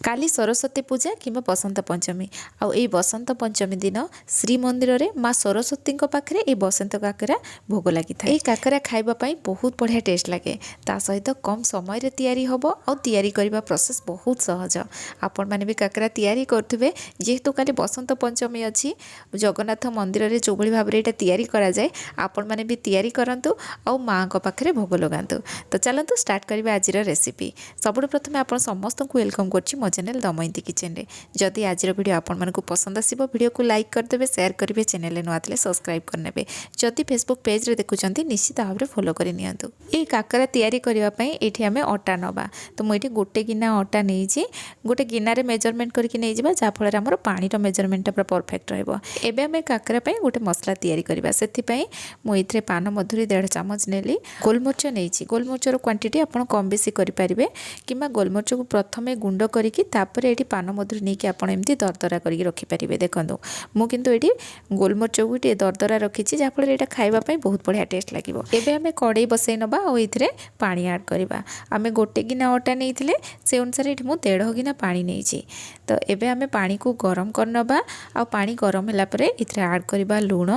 काली सरस्वती पूजा कि बसंत पंचमी आउ ए बसंत पंचमी दिन श्रीमंदिर में माँ सरस्वती पाखे ये बसंत काकरा भोग लगी था। ये काकरा खाइबापी बहुत बढ़िया टेस्ट लगे। ता सहित कम समय तैयारी हम और तैयारी करने प्रोसेस बहुत सहज। आपण मैंने भी काकरा तैयारी करुवे जेहेतु काली बसंत पंचमी अच्छी जगन्नाथ मंदिर में जो भाव में तैयारी कराए आपण मैंने भी तैयारी करूँ और माँ पाखे भोग लगातु। तो चलतु स्टार्ट करिबा आज रेसिपी। सबुठ प्रथमे आपण समस्त को वेलकम करछि मो चैनल दमयंती किचन रे। जदि आज वीडियो आपण मानकु पसंद आसीबो वीडियो को लाइक करदेबे, शेयर करेंगे, चैनल नुआ थे सब्सक्राइब करने। जदि फेसबुक पेज रे देखुचंती निश्चित भाव में फॉलो कर नियंतु। ये काकरा तैयारी करबा पई एठी हमें अटा नबा। तो मुझे गोटे गिना अटा नहीं गोटे गिनारे मेजरमेंट करके नहीं जावा जहाँ फल आम पानी मेजरमेंट पूरा परफेक्ट रहिबो। एबे हमें काकरा पई गोटे मसला तैयारी करबा। सेथि पई मुझे पान मधुरी 1.5 चामच नेली। गोलमरिच नहीं गोलमरिचर क्वांटिटी आपण कम बेसी करि परिबे किंबा गोलमरिच को प्रथमे गुंड करिकि तापर एठी पान मधुरी नेकी आपण एमती दरदरा करिकि रखि परिबे। देखंतु मु किंतु एठी गोलमरिच को टे दरदरा रखिछि जहाँ फल एटा खाइबा पई बहुत बढ़िया टेस्ट लागिबो। एबे हमें कड़ाई बसई नबा और इथिरे पानी ऐड करबा। आमे गोटे गिना अटा नेइथिले से अनुसार एठी मु 1.5 गिना पानी नेइछि। तो एबे हमें पानी को गरम करनबा और पानी गरम होला परे इथिरे ऐड करबा लूण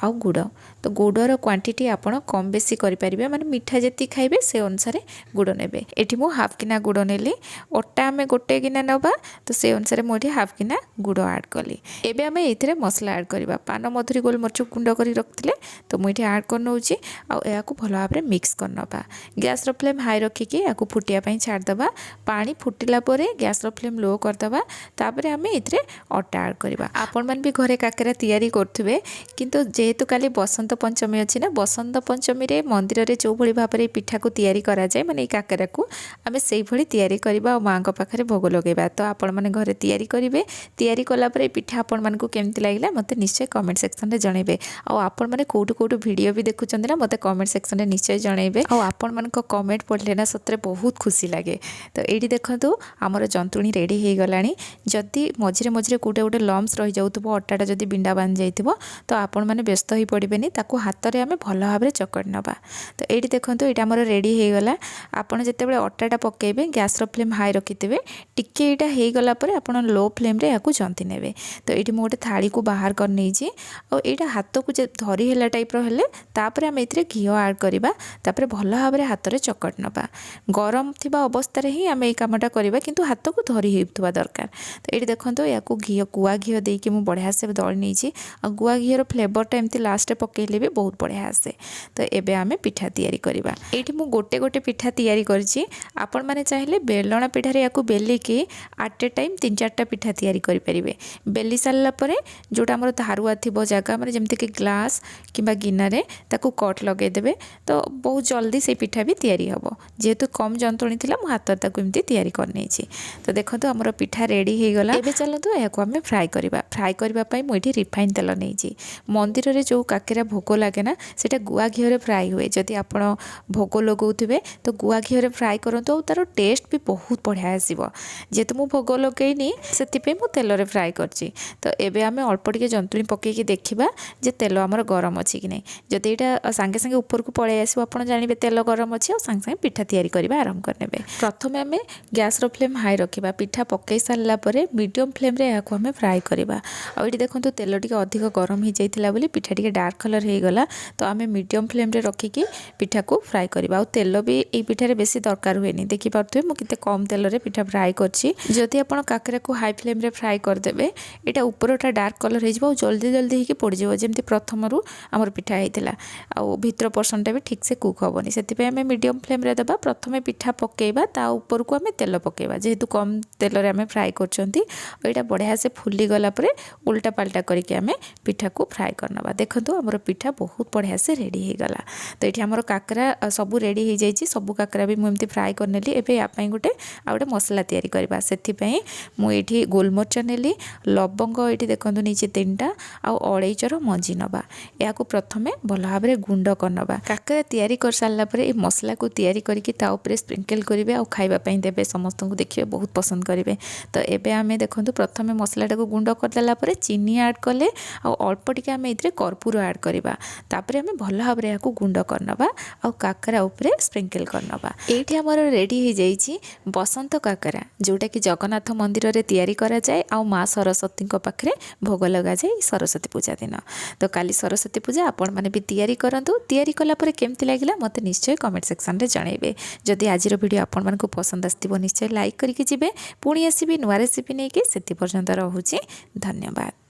आउ गुड़। तो गुड़र क्वांटिटी आपण कम बेसी करि परिबे, माने मीठा जति खाइबे से अनुसार गुड़ नेबे। एठी मु हाफ गिना गुड़ नेली। अटा आमे गोटे गिना नबा तो से अनुसार मु एठी हाफ गिना गुड़ ऐड कली। एबे आमे एथिरे मसला ऐड करबा। पान मधुरी गोलमरिच गुंड करि रखथिले तो मु एठी ऐड कर नउची आ याकू भलो भाबरे मिक्स करनबा। गैस रो फ्लेम हाई रखिकी याकू फुटिया पई छाड़ दबा। पानी फुटिला परे गैस रो फ्लेम लो कर दबा। तापरे आमे एथिरे अटा ऐड करबा। आपण मन भी घरे काकरा तैयारी करथुबे किंतु जेहेतु काली बसंत पंचमी अच्छी ना, बसंत पंचमी रे मंदिर रे जो भली भाव में पिठा को तैयारी करा जाए माने काकरा को आमे सेई भली तैयारी करबा और माँ को पाखरे भोग लगेबा। तो आपण माने घरे तैयारी करिवे। तैयारी कला परे पिठा आपण मन को केमति लागिला मते निश्चय कमेंट सेक्शन रे जणेबे। और आपण माने कोठु कोठु वीडियो भी देखुचंदी ना मते कमेंट सेक्शन रे निश्चय जणेबे। और आपण मन को कमेंट पढ़ले ना सतरे बहुत खुशी लागे। तो एडी देखंतु हमर जंतुणी रेडी हे गलानी। जदि मझिरे मझिरे कोटे कोटे लम्स रहि जाउतबो अटाटा जदि बिंडा बांध जाइतबो तो आपण माने व्यस्त ही पड़े ताकू हाथ में आम भल भाव में चकड़ी नवा। तो ये देखो ये आमर रेडी हो गला। आपड़ जिते अटाटा पकेबे गैस रो फ्लेम हाई रखिथे टिके यहाँ हो गला आप लो फ्लेम रे याकू जंती नेबे। तो ये गोटे थाली को बाहर कर नहीं और यहाँ हाथ को धरी है टाइप हेले तापर आम ये घी ऐड करवा। तापर भल भाव में हाथ में चकड़ी नवा। गरम थी अवस्था ही आम ये कमटा करवा किंतु हाथ को धरी होता दरकार। तो ये देखो या घी गुआ घी देकी मुझे बढ़िया से दली नहीं गुआ घी फ्लेवरटा एमती लास्ट पकेले भी बहुत बढ़िया आसे। तो एबे आमे पिठा तैयारी करबा। एठी मु गोटे गोटे पिठा तैयारी करछि। आपण माने चाहिले बेलणा पिठारे याकू बेली के एट ए टाइम 3-4टा पिठा तैयारी करि परिबे। बेली सारला परे जोटा हमर धारुआ थिबो जागा माने जेमति कि ग्लास किबा गिनारे ताकू कट लगे देबे। तो बहुत जल्दी से पिठा भी तैयारी हबो। जेहेतु कम जंतुणी थिला मु हाथ ताकू एमति तैयारी करनै छी। तो देखंतु हमर पिठा रेडी हे गला। एबे चलंतु याकू आमे फ्राई करबा। फ्राई करबा पई मु एठी रिफाइन तेल नै छी। मंदिर रे जो काकेरा भोग लगे ना सेटा गुआ घी फ्राई हुए। जदि आप भोग लगौथे तो गुआ घी फ्राई करूँ और तार टेस्ट भी बहुत बढ़िया आसो। जेहेतु मुझे भोग लगेनी से तेल फ्राई करची। तो एबे आमे अल्प टिके जंतुणी पकईकि देखा जे तेल आमर गरम अच्छी कि नहीं। जदि यहाँ सांगे सांगे ऊपर को पलि आसो आप जानवे तेल गरम अच्छी और सांगे सांगे पिठा तैयारी करवा आरंभ करने। प्रथम आम गैस रो फ्लेम हाई रखा। पिठा पकई सारा मीडियम फ्लेम रे याकू आमे फ्राई करवा। और ये देखो तेल टिके अधिक गरम हो जाइतिला बोली पिठा टिके डार्क कलर हो गला। तो आम मीडियम फ्लेम रे रखिकी पिठा को फ्राई करवा। और तेल भी ये पिठारे बेसी दरकार हुए। देखि पार्थुबे मु केते कम तेल रे पिठा फ्राई करछि। जदि आपण काकरा को हाई फ्लेम रे फ्राई करदेबे एटा ऊपरटा डार्क कलर हो जाव जल्दी जल्दी होकी पड़ जाव जेमति प्रथमरु हमर पिठा हेतिला। आ भितर पर्सनटा भी ठीक से कुक होबनी। सेति पे आमे मीडियम फ्लेम रे दबा। प्रथमे पिठा पकेइबा ता ऊपर को आमे तेल पकेइबा। जेहेतु कम तेल रे आमे फ्राई करछंती एटा बढ़िया से फुली गला परे उल्टा पाल्टा करके आमे पिठा को फ्राई करनबा। देखंतु हमर पिठा बहुत बढ़िया से रेडी हो गला। तो ये आमर काकरा सबू रेडी हो जाइए। सबू काकरा भी मुझे फ्राई करनेली। एबे या पई गोटे आ गोटे मसला तैयारी करबा। सेथि मुझे गोलमरिच नेली लवंग ये देखो नीचे 3टा आ अलैचर मंजी नबा। या प्रथमे भल भाव में गुंड करनबा। काकरा तैयारी कर सारा पर ये मसला को तैयारी करके ता ऊपर स्प्रिंकल करेंगे और खाइबा पई देबे। समस्त को देखिए बहुत पसंद करेंगे। तो एबे आमे देखो प्रथमे मसलाटा को गुंड करदेला चीनी ऐड कले और अल्प टिके आमे इथरे कर्पूर ऐड करवा तापर आम भल भाव में यहाँ गुंड करनवा आ काकरा उपरे स्प्रिंकल करनवा। एठी हमर रेडी हो जाइए बसंत काकरा जोटा कि जगन्नाथ मंदिर रे तैयारी करा जाए आ माँ सरस्वती पाखे भोग लगा जाए सरस्वती पूजा दिन। तो काली सरस्वती पूजा आपण मैंने भी तैयारी करंतु। तैयारी कलापर केमती लगिला मते निश्चय कमेंट सेक्शन रे जणाइबे। जदि आजिर वीडियो आपण मानकु पसंद आस्तिबो निश्चय लाइक करके जिबे। पुणी आसीबे नुआ रेसिपी नेकी। सेति पर्यंत रहुछि धन्यवाद।